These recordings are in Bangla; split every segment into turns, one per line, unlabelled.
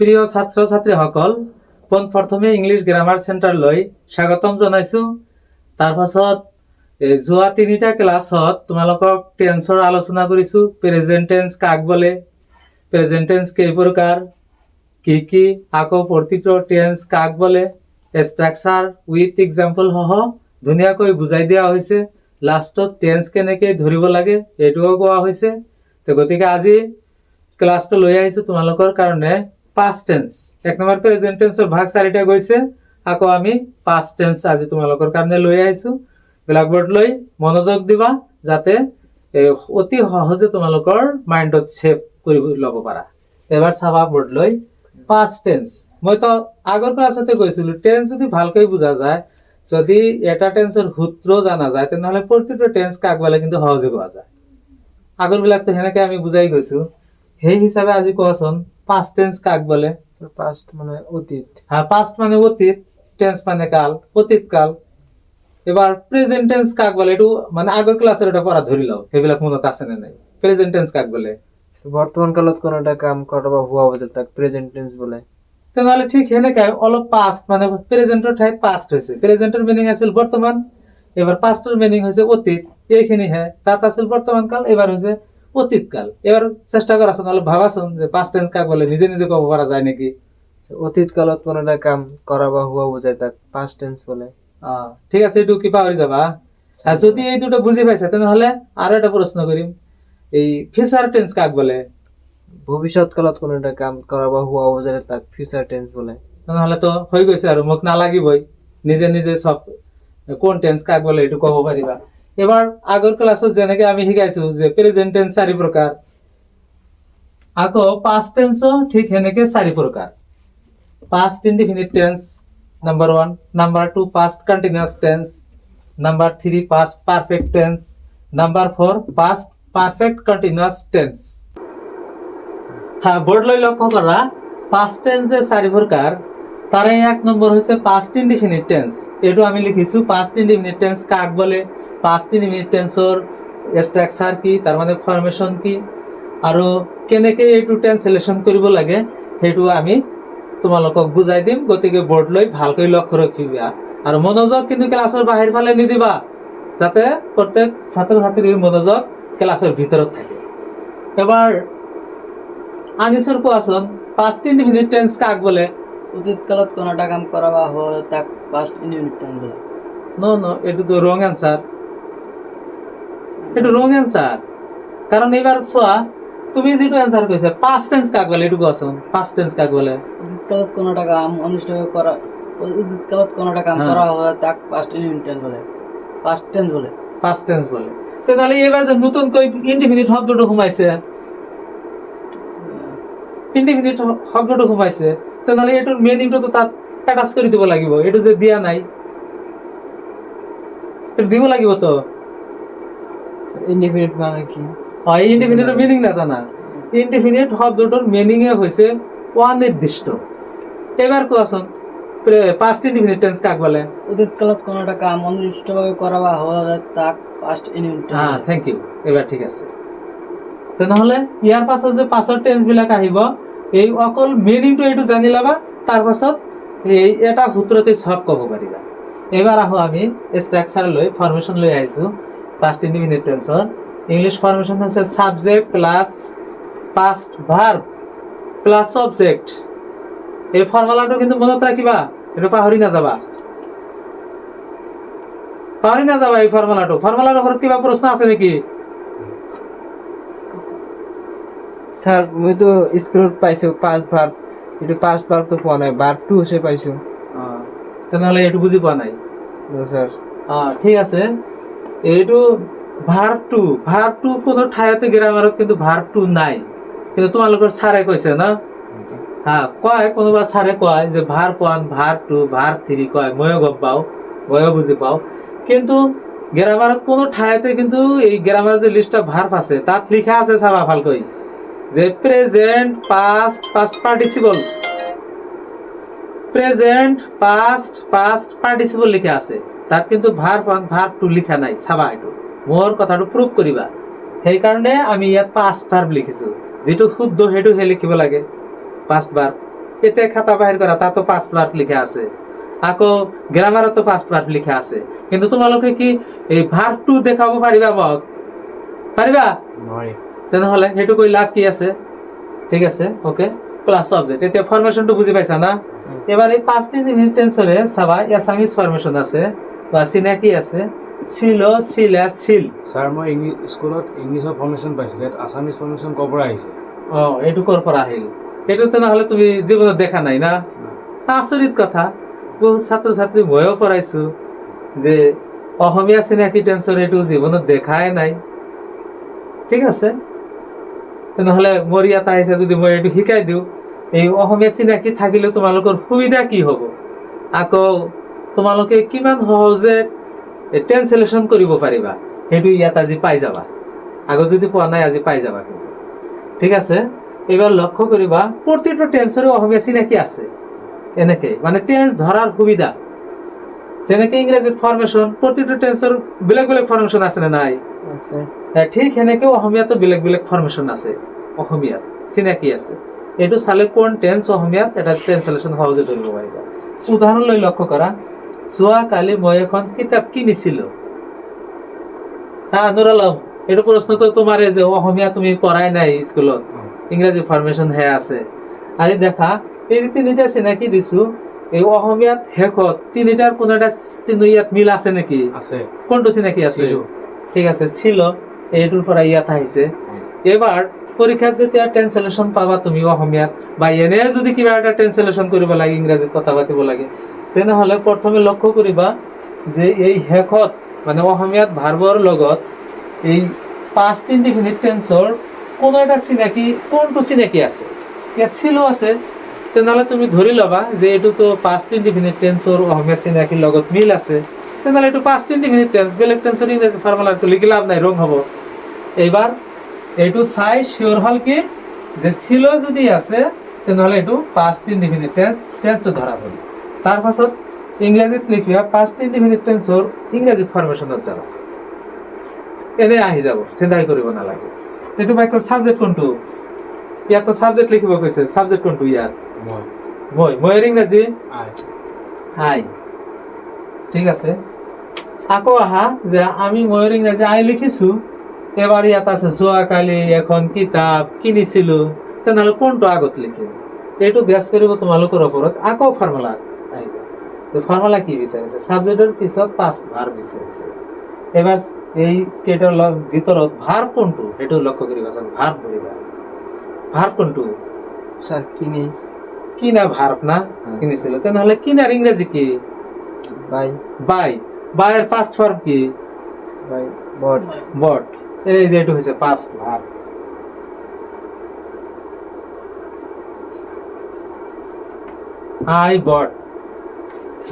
প্রিয় ছাত্র ছাত্রী সকল পোনপ্ৰথমে ইংলিশ গ্রামার সেন্টার লৈ স্বাগতম জনাইছো। তাৰ পাছত যোৱা তিনিটা ক্লাছত তোমালোকক টেন্সৰ আলোচনা কৰিছো। প্ৰেজেন্ট টেন্স কাক বলে, প্রেজেন্ট টেন্স কেই প্রকার, কি আকৌ প্ৰতিটো টেন্স কাক বলে, স্ট্রাকচার উইথ এক্সাম্পল সহ ধুনীয়াকৈ বুজাই দিয়া হৈছে। লাষ্টত টেন্স কেনেকৈ ধৰিব লাগে এইটোও কোৱা হৈছে। তো গতিকে আজি ক্লাসটো লৈ আহিছো তোমালোকৰ কাৰণে পাস্ট টেন্স। এক নম্বৰ প্রেজেন্ট টেন্সৰ ভাগ চাৰিটা গৈছে, আকৌ আমি পাস্ট টেন্স আজি তোমালোকৰ কাৰণে লৈ আহিছো। ব্ল্যাকবোর্ড লৈ মনোযোগ দিবা যাতে অতি সহজে তোমালোকৰ মাইন্ডত সেভ কৰিব ল'ব পাৰা। এবাৰ চাবা বোর্ড লৈ পাস্ট টেন্স। মই তো আগৰ ক্লাছতে কৈছিলো টেন্স যদি ভালকৈ বুজা যায়, যদি এটা টেন্সৰ সূত্র জানা যায় তেনেহলে প্ৰতিটো টেন্স কাক বলে কিন্তু সহজে পোৱা যায়। আগৰ বিলাক তো হেনেকে আমি বুজাই গৈছো। সেই হিসাবে আজি কোৱাচোন পাস্ট টেন্স কাক বলে।
পাস্ট মানে অতীত।
হ্যাঁ, পাস্ট মানে অতীত, টেন্স মানে কাল, অতীত কাল। এবার প্রেজেন্ট টেন্স কাক বলে একটু মানে আগৰ ক্লাসের এটা পড়া ধরি লও, সেইবিলাক মনত আছে না নাই। প্রেজেন্ট টেন্স কাক বলে?
বর্তমান কালত কোন একটা কাম করা বা হওয়া অবস্থা তাক প্রেজেন্ট টেন্স বলে।
তেনেহলে ঠিক সেনেকে অলপ পাস্ট মানে প্রেজেন্টৰ ঠাইত পাস্ট হৈছে। প্রেজেন্টৰ মিনিং আছিল বর্তমান, এবার পাস্টৰ মিনিং হৈছে অতীত। এইখিনি হে তাত আছিল বর্তমান কাল, এবার হৈছে অতীত কাল। এবার চেষ্টা কৰাচোন, অলপ ভাবাচোন যে পাস্ট টেন্স কাক বলে, নিজে নিজে কব পৰা যায় নেকি?
অতীত কালত কোন একটা কাম করা বা হওয়া বোঝায় তাক পাস্ট টেন্স বলে।
ঠিক আছে, এইটো কি পাহৰি যাবা। আর যদি এই দুটো বুঝি পাইছা তেনেহলে আরো একটা প্রশ্ন করিম, এই ফিউচার টেন্স কাক বলে?
ভবিষ্যৎ কালত কোন একটা কাম করা বা হওয়া বোঝায় তাক ফিউচার টেন্স বলে।
তেনেহলে তো হৈ গৈছে আৰু মোক নালাগিবই, নিজে নিজে সব কোন টেন্স কাক বলে এইটো কব পাৰিবা। এবার আগৰ ক্লাছত যেনেকে আমি শিকাইছো যে প্রেজেন্ট টেন্স 4 প্রকার, আকৌ পাস্ট টেন্সও ঠিক সেনেকে 4 প্রকার। Past indefinite tense number 1, number 2 past continuous tense, number 3 past perfect tense, number 4 past perfect continuous tense. হ্যাঁ, বোর্ড লৈ লক্ষ্য করা পাস্ট টেন্সে 4 প্রকার। তারে 1 নম্বর হচ্ছে পাস্ট ইনডিফিনিট টেন্স। এটো আমি লিখিছো পাস্ট ইনডিফিনিট টেন্স কাক বলে, পাস্ট ইনডিফিনিট টেন্সৰ স্ট্রাকচার কি, তার মানে ফরমেশন কি, আৰু কেনেকে এইটো ট্রান্সলেশন কৰিব লাগে সেইটো আমি তোমালোকক বুজাই দিম। গতিকে বোর্ড লৈ ভালকৈ লক্ষ্য ৰাখিবা আৰু মনোযোগ কিন্তু ক্লাছৰ বাহিৰ ফালে নিদিবা, যাতে প্ৰত্যেক ছাত্ৰ ছাত্ৰীৰ মনোযোগ ক্লাছৰ ভিতৰত থাকে। এবার আনিছৰ কোৱাচোন পাস্ট ইনডিফিনিট টেন্স কাক বলে?
অতীত কালত কোন একটা কাম করা বা হয় তাক পাস্ট ইনডিফিনিট টেন্স বলে।
নো, এটা তো রং অ্যান্সার। এটা রং অ্যান্সার, কারণ এবার সোয়া তুমি যেটা অ্যান্সার কইছে পাস্ট টেন্স কাক বলে একটু কোৱাচোন। পাস্ট টেন্স কাক বলে?
অতীত কালত কোন একটা কাম অনিষ্টভাবে করা, অতীত কালত কোন একটা কাম করা হয় তাক পাস্ট ইনডিফিনিট টেন্স বলে, পাস্ট টেন্স বলে।
পাস্ট টেন্স বলে। তাহলে এবার যে নতুন কই ইনডিফিনিট শব্দটো সোমাইছে, ইনডিফিনিট শব্দটো সোমাইছে, তাহলে এটার মিনিংটো তো তাত অ্যাটাচ কৰি দিব লাগিব। এটো যে দিয়া নাই এটা দিব লাগিব তো।
ইনডিফিনিট মানে কি?
হয়, ইনডিফিনিটের মিনিং না জানা। ইনডিফিনিট শব্দটোর মিনিং এ হইছে অনির্দিষ্ট। এবার কোৱাচোন পাস্ট ইনডিফিনিট টেন্স কাক বলে?
অতীত কালত কোন একটা কাম অনিষ্টভাবে করা বা হয় তাক পাস্ট ইনডিফিনিট টেন্স।
হ্যাঁ, থ্যাংক ইউ। এবার ঠিক আছে। তেনেহলে ইয়াৰ পাছত যে পাছৰ টেন্স বিলাক আহিব, এই অকল মিনিংটো এইটো জানি লবা, তাৰ পাছত এই এটা সূত্ৰতে সব ক'ব পাৰিবা। এবার আহো আমি স্ট্রাকচার লৈ ফরমেশন লৈ আহিছো পাস্ট ইনডিফিনিট টেন্সৰ। ইংলিশ ফরমেশন হৈছে subject plus past verb plus object. এই ফর্মুলাটো কিন্তু মনত ৰাখিবা, এটা পাহৰি নাযাবা, পাহৰি নাযাবা এই ফর্মুলাটো। ফর্মুলাৰ ওপৰত কিবা প্ৰশ্ন আছে নেকি?
স্যার মই তো স্কুলত পাইছো পাস্ট ভার্ব, এটা পাস্ট ভার্ব তো পোৱা নাই, ভার্ব টু হৈছে পাইছো।
তেনেহলে এইটো বুজি পোৱা নাই।
স্যার
ঠিক আছে, এইটো ভার্ব টু কোনো ঠাইতে গ্রামাৰত কিন্তু ভার্ব টু নাই, কিন্তু তোমালোকৰ ছাৰে কৈছে না। হ্যাঁ, কয় কোনোবা ছাৰে কয় যে ভার্ব 1 ভার্ব 2 ভার্ব 3 কয়, ময়ো গম পাওঁ, ময়ো বুজি পাওঁ, কিন্তু গ্রামাৰত কোনো ঠাইতে কিন্তু এই গ্রামাৰ যে লিস্ট অফ ভার্ব আছে তাত লিখা আছে চাবা ভালকৈ যে present past past participle, present past past participle লিখা আছে, তাত কিন্তু ভার্ব 1 ভার্ব 2 লিখা নাই। চাবা এইটো মোৰ কথাটো প্রুভ কৰিবা। সেইকাৰণে আমি ইয়াত পাস্ট ভার্ব লিখিছো, যেটো শুদ্ধ সেইটো হে লিখিব লাগে পাস্ট ভার্ব। এতে খাতা বাহির করা তা তো 5 পার্ট লিখা আছে, আকৌ গ্রামারও তো 5 পার্ট লিখা আছে, কিন্তু তোমালোকে কি এই ভার্ব টু দেখাবো পারিবা? মোক পারিবা? তেনেহলে সেইটো কই লাভ কি আছে? ঠিক আছে, ওকে, প্লাস সাবজেক্ট। এতিয়া ফরমেশনটো বুঝি পাইছা না? এবার এই 5 ইনডিফিনিট টেন্সরে সাবা অ্যাসামিজ ফরমেশন আছে বা চিনাকি আছে, ছিল, ছিলা, ছিল।
স্যার মই স্কুলত ইংলিশৰ ফৰ্মেশ্যন পাইছিলোঁ, ইয়াত আছামিজ ফৰ্মেশ্যন ক'ৰ পৰা আহিছে?
এইটো কৰ পৰা আহিল? এইটো তেনেহলে তুমি জীৱনত দেখা নাই না? আচৰিত কথা, বহু ছাত্ৰ ছাত্ৰী ময়ো পঢ়াইছো যে অসমীয়া চিনাকি টেন্সৰ এইটো জীৱনত দেখাই নাই। ঠিক আছে, তেনেহলে মোৰ ইয়াত আহিছে যদি মই এইটো শিকাই দিওঁ, এই অসমীয়া চিনাকি থাকিলে তোমালোকৰ সুবিধা কি হ'ব, আকৌ তোমালোকে কিমান সহজে ট্ৰেন্সলেশ্যন কৰিব পাৰিবা, সেইটো ইয়াত আজি পাই যাবা। আগত যদি পোৱা নাই আজি পাই যাবা কিন্তু। ঠিক আছে, এবার লক্ষ্য করিবা প্রতিটা টেন্সরে অসমীয়া চিনাকি আছে। এনেকে মানে টেন্স ধরার সুবিধা, যেনেকে ইংরেজিত ফরমেশন প্রতিটা টেন্সর বেলেগ বেলেগ ফরমেশন আছে না নাই?
আছে।
ঠিক সেনেকে অসমীয়াতো বেলেগ বেলেগ ফরমেশন আছে, অসমীয়াত চিনাকি আছে। এইটো চালে কোন টেন্স অসমীয়াত এটা ট্ৰেন্সলেশ্যন সহজে ধৰিব পাৰিবা। উদাহৰণ লৈ লক্ষ্য কৰা, যোৱাকালি মই এখন কিতাপ কিনিছিলো। নুৰ আলম, এইটো প্ৰশ্নটো তোমাৰে যে অসমীয়া তুমি পঢ়াই নাই স্কুলত, ইংৰাজী ফরমেশন হে আছে। আজি দেখা এই যে তিনিটা চিনাকি দিছো, এই অসমীয়াত শেষত তিনিটাৰ কোনো এটা চিহ্ন ইয়াত মিল আছে নেকি?
আছে।
কোনটো চিনাকি আছে?
ছিল।
ঠিক আছে, ছিল, এইটোৰ পৰা ইয়াত আহিছে। এবাৰ পৰীক্ষাত যেতিয়া ট্ৰেন্সলেশ্যন পাবা তুমি অসমীয়াত, বা এনে যদি কিবা এটা ট্ৰেন্সলেশ্যন কৰিব লাগে, ইংৰাজীত কথা পাতিব লাগে, তেনেহলে প্ৰথমে লক্ষ্য কৰিবা যে এই শেষত মানে অসমীয়াত ভাৰ্বৰ লগত এই 5 ইনডিফিনিট টেন্সৰ কোনো এটা চিনাকি, কোনটো চিনাকি আছে? ইয়াত ছিল আছে, তেনেহলে তুমি ধৰি ল'বা যে এইটো তো 5 ইনডিফিনিট টেন্সৰ অসমীয়া চিনাকিৰ লগত মিল আছে, তেনেহলে এইটো 5 ইনডিফিনিট টেন্স। বেলেগ টেন্সৰ ইংৰাজী ফৰ্মুলাটো লিখি লাভ নাই, ৰং হ'ব। এইবাৰ এইটো চাই শিওর হল কি যে ছিল যদি আছে তেনেহলে এইটো 5 ইনডিফিনিট টেন্সটো ধৰা হ'ল। তাৰ পাছত ইংৰাজীত লিখিবা 5 ইনডিফিনিট টেন্সৰ ইংৰাজী ফৰ্মেশনত যাবা, এনে আহি যাব, চিন্তাই কৰিব নালাগে। এইটো বাক্যৰ সাবজেক্ট কোনটো? ইয়াত তো সাবজেক্ট লিখিব কৈছে, সাবজেক্ট কোনটো ইয়াত? মইৰ ইংৰাজী আই। ঠিক আছে, আকৌ আহা যে আমি মইৰ ইংৰাজী আই লিখিছো, এবার ইয়াত আছে যোৱাকালি এখন কিতাপ কিনিছিলো, তেনেহলে কোনটো আগত লিখিম? এইটো ব্যাস কৰিব তোমালোকৰ ওপৰত। আকৌ ফৰ্মুলা আহিব, ফৰ্মুলা কি বিচাৰিছে? সাবজেক্টৰ পিছত 5 ভাৰ্ব বিচাৰিছে। এবার এই কেইটাৰ ভিতৰত ভার্ব কোনটো সেইটো লক্ষ্য কৰিবা। ভার্ব ধৰিবা, ভার্ব কোনটো?
স্যার কিনি।
কিনা ভার্ব না? কিনিছিল, তেনেহলে কিনার ইংরেজি কি?
বাই।
বাই। বাইয়ের পাস্ট ভার্ব কি?
বাই বট।
বট। এই যে এটা হচ্ছে পাস্ট ভার্ব। আই বট,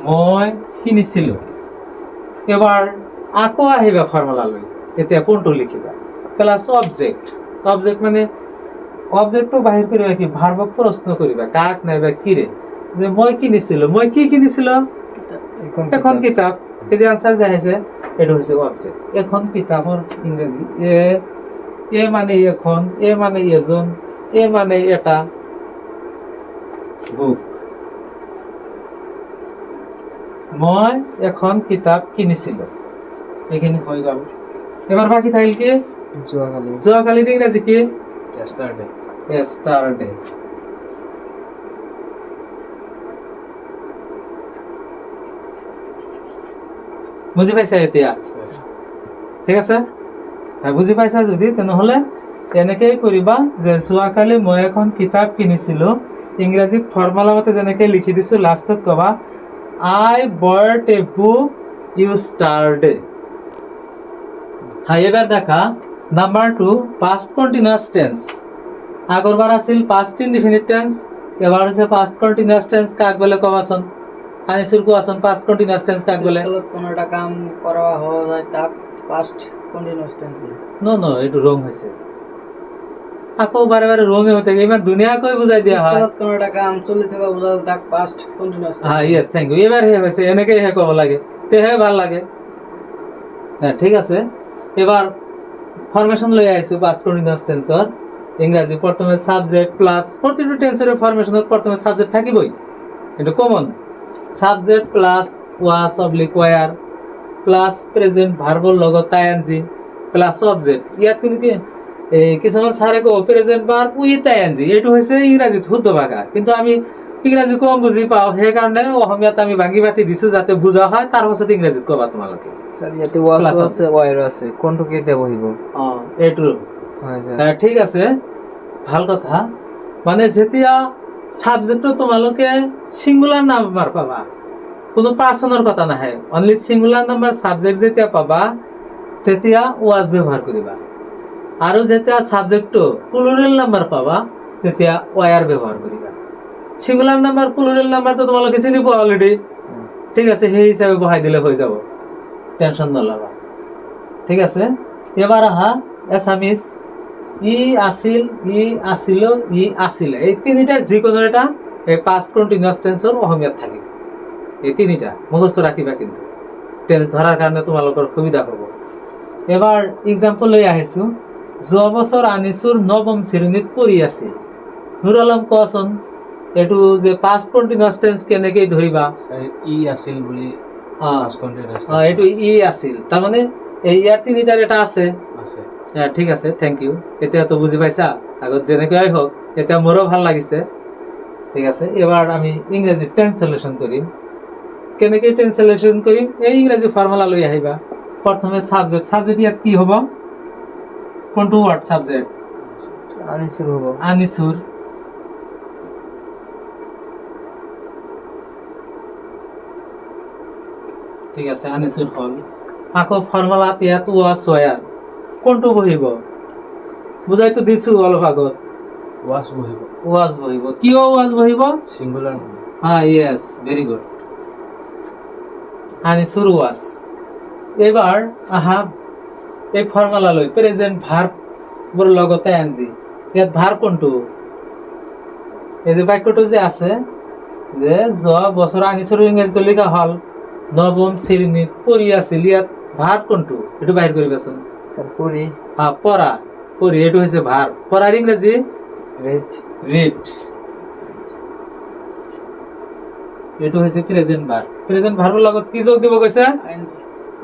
মই কিনিছিলো। এবার আকৌ আহিবা ফর্মুলা লৈ, এতিয়া কোনটো লিখিবা? Plus object. অবজেক্ট মানে অবজেক্টটো বাহিৰ কৰিবা কি? ভাৰ্বক প্ৰশ্ন কৰিবা, কাক নাইবা কিৰে, যে মই কিনিছিলো, মই কি কিনিছিলো? এখন কিতাপ। এই যে আনসার যে আছে এটা হচ্ছে অবজেক্ট। এখন কিতাপৰ ইংরেজি এ মানে এখন, এ মানে এজন, এ মানে এটা, বুক। মই এখন কিতাপ কিনিছিলো, এইখিনি হৈ গ'ল। এবার বাকি থাকিল কি?
যোৱাকালি।
যোৱাকালিৰ ইংৰাজী কি?
yesterday.
yesterday. বুজি পাইছা এতিয়া? ঠিক আছে, বুজি পাইছা যদি তেনেহলে এনেকেই কৰিবা যে যোৱাকালি মই এখন কিতাপ কিনিছিলো, ইংৰাজীত ফৰ্মুলা মতে যেনেকে লিখি দিছো, লাষ্টত কবা I bought A book yesterday. এবার দেখা নাম্বার 2, পাস্ট কন্টিনিউয়াস টেন্স। আগৰবাৰ আছিল পাস্ট ইনডিফিনিট টেন্স, এবাৰ হৈছে পাস্ট কন্টিনিউয়াস টেন্স। কাক বলে কবাচোন? আনিসুর কোয়াচোন পাস্ট কন্টিনিউয়াস টেন্স কাক বলে?
কোনো একটা কাম করা হয় তাক পাস্ট কন্টিনিউয়াস টেন্স বলে।
নো, এইটো রং হৈছে। আকৌ বাৰে বাৰে রঙে হতে ইমান দুনিয়াকৈ বুজাই দিয়া হয়।
কোনো একটা কাম চলিছে বা বুঝাও তাক past continuous.
Yes, thank you. এবাৰ হে হৈছে, এনেকেই হে ক'ব লাগে, তেহে ভাল লাগে। ঠিক আছে, এবার ফরমেশন লৈ আহিছো পাস্ট কন্টিনিউয়াস টেন্সৰ। ইংরাজি প্রথমে সাবজেক্ট প্লাস প্রতিটা টেন্সের ফরমেশনত প্রথমে সাবজেক্ট থাকিবই, এটা কমন। Subject plus was oblique were plus present ভার্বর লগত আইএনজি প্লাস অবজেক্ট। ইয়াত কিন্তু কি কিছুমান স্যারে কো প্রেজেন্ট ভার্ব উইথ আইএনজি, এইটো হৈছে ইংৰাজীত শুদ্ধ ভাষা, কিন্তু আমি ইংৰাজী কম বুজি পাওঁ, সেইকাৰণে অসমীয়াত আমি ভাঙি পাতি দিছো যাতে বুজা হয়, তাৰ পাছত ইংৰাজীত কবা তোমালোকে।
স্যার ইয়াতে ওয়াস আছে ওয়ার আছে, কোনটো কেতে বহিব?
এইটো
হয় স্যার।
ঠিক আছে, ভাল কথা। মানে যেতিয়া সাবজেক্টটো তোমালোকে সিঙ্গুলার নাম্বার পাবা, কোনো পার্সনের কথা নাহে, অনলি সিঙ্গুলার নাম্বার সাবজেক্ট যেতিয়া পাবা তেতিয়া ওয়াজ ব্যবহার করিবা, আৰু যেতিয়া সাবজেক্টটো প্লুরাল নাম্বার পাবা তেতিয়া ওয়ার ব্যবহার করিবা। সিঙ্গুলার নাম্বার প্লুরাল নাম্বার তো তোমালোকে চিনি পোৱা অলরেডি, ঠিক আছে, সেই হিসাবে বহাই দিলে হৈ যাব, টেনশন নলবা। ঠিক আছে, এবার আহা এসামিস ই আসিল, ই আসিল, ই আসিলে, এই তিনিটার যিকোনো এটা এই পাস্ট কন্টিনিউয়াস টেন্সৰ অসমীয়াত থাকিব। এই তিনিটা মুখস্থ ৰাখিবা, কিন্তু টেন্স ধৰাৰ কাৰণে তোমালোকৰ সুবিধা হ'ব। এবাৰ এক্সাম্পল লৈ আহিছো। যোৱা বছৰ আনিছুৰ নৱম শ্ৰেণীত পঢ়ি আছিল। নুৰ আলম কোৱাচোন, এইটো যে পাস্ট কন্টিনিউয়াস টেন্স কেনেকৈ ধৰিবা?
স্যার ই আছিল বুলি পাস কন্টিনিউয়াস
এইটো ই আছিল, তাৰমানে এই ইয়াৰ তিনিটাৰ এটা আছে।
আছে।
ঠিক আছে, থেংক ইউ। এতিয়া তো বুজি পাইছা, আগত যেনেকৈ হোক এতিয়া মোৰো ভাল লাগিছে। ঠিক আছে, এবার আমি ইংরেজি ট্রান্সলেশন করিম। কেনেকৈ ট্রান্সলেশন করিম? এই ইংরেজি ফর্মুলা লৈ আহিবা। প্রথমে সাবজেক্ট, সাবজেক্ট ইয়াত কি হ'ব? কোনটো ওয়ার্ড সাবজেক্ট?
আনিসুর হবো।
আনিসুর। ঠিক আছে, আনিসুর হল। আকৌ ফর্মুলাত ইয়াত ওয়াজ ওয়ার, কোনটো বহিব? বুজাই তো দিছো অলপ আগত।
ওয়াস বহিব।
ওয়াজ বহিব। কিয় ওয়াজ বহিব?
Singular.
Yes, very good. Anisur was. এবার আহা এই ফর্মুলা লৈ প্রেজেন্ট ভার্বৰ লগতে এনজি, ইয়াত ভার্ব কোনটো? এই যে বাক্যটো যে আছে যে যোৱা বছৰ আনিসুৰ ইংৰাজীত লিখা হল নৱম শ্ৰেণীত পঢ়ি আছিল, ইয়াত ভার্ব কোনটো? এইটো বাহিৰ কৰিবাচোন।
স্যার পড়ি।
পঢ়া, পঢ়ি, এইটো হৈছে ভার্ব। পঢ়াৰ ইংৰাজী
রেড।
রিড। এইটো হৈছে প্রেজেন্ট ভার্ব। প্রেজেন্ট ভার্বৰ লগত কি যোগ দিব কৈছে?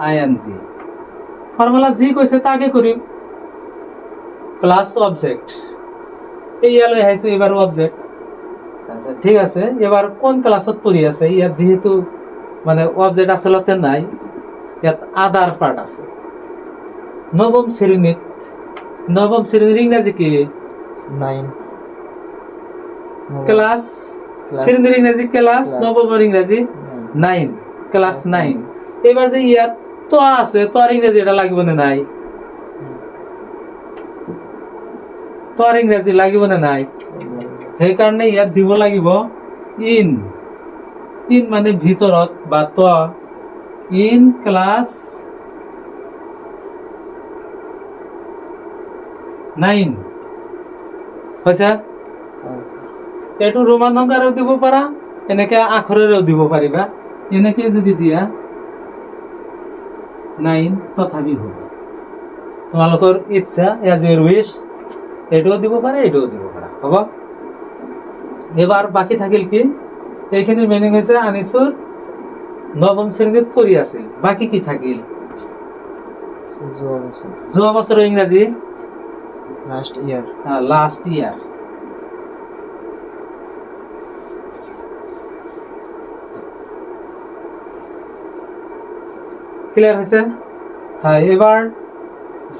আইএনজি। ফর্মুলা যি কৈছে তাকে কৰিম, প্লাস অবজেক্ট। এই ইয়ালৈ আহিছো, এবাৰ অবজেক্ট। আচ্ছা, ঠিক আছে। এবার কোন ক্লাসত পঢ়ি আছে? ইয়াত যেহেতু মানে অবজেক্ট আচলতে নাই, ইয়াত আদার পার্ট আছে। নৱম শ্ৰেণীত, নৱম শ্ৰেণীৰ ইংৰাজী কি?
9
ক্লাস। শ্রেণীর ইংরেজি ক্লাস, নবমের ইংরেজি 9, ক্লাস 9। এবার যে ইয়াত তো আছে, তো আর ইংরেজি এটা লাগিব না নাই? তো আর ইংরেজি লাগিব না নাই? সেই কারণে ইয়াত দিব লাগিব ইন। ইন মানে ভিতৰত বা তো। ইন ক্লাস 9 হৈছে। এইটো ৰোমান সংখ্যাৰেও দিব পাৰা, এনেকে আখৰেৰেও দিব পাৰিবা। এনেকে যদি দিয়া 9 তথাপি হ'ব, তোমালোকৰ ইচ্ছা, এজ ইউৰ উইশ। এইটোও দিব পাৰা, এইটোও দিব পাৰা, হ'ব। এবার বাকি থাকিল কি? এইখিনিৰ মিনিং হৈছে আনিছুৰ নৱম শ্ৰেণীত পঢ়ি আছিল। বাকি কি থাকিল? যোৱা বছৰৰ ইংৰাজী
last year.
Last year. Clear হয়েছে? হ্যাঁ, এবার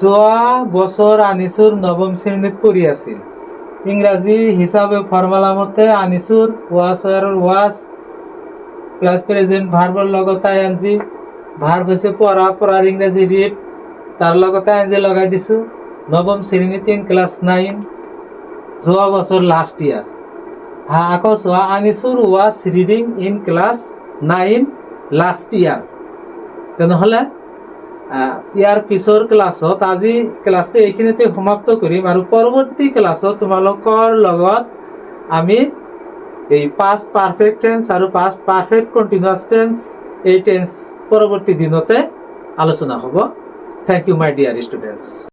যোৱা বছৰ আনিছুৰ নৱম শ্ৰেণীত পঢ়ি আছিল। ইংৰাজী হিচাপে ফৰ্মুলা মতে আনিছুৰ ওয়াজ ওয়াজ প্লাস প্রেজেন্ট ভার্বৰ লগত আইএনজি। ভার্ব হৈছে পঢ়া, পঢ়াৰ ইংৰাজী ৰিড, তাৰ লগতে আইএনজি লগাই দিছো। নৱম শ্ৰেণী 3, ক্লাস 9, যোৱা বছৰ লাস্ট ইয়ার। আকৌ চোৱা, Anisur was reading in class 9 last year. তেনেহ'লে ইয়াৰ পিছৰ ক্লাছত, আজি ক্লাছটো এইখিনিতে সমাপ্ত কৰিম, আৰু পৰৱৰ্তী ক্লাছত তোমালোকৰ লগত আমি এই পাষ্ট পারফেক্ট টেন্স আৰু পাষ্ট পারফেক্ট কন্টিনিউয়াস টেন্স, এই টেন্স পৰৱৰ্তী দিনতে আলোচনা হ'ব। Thank you my dear students.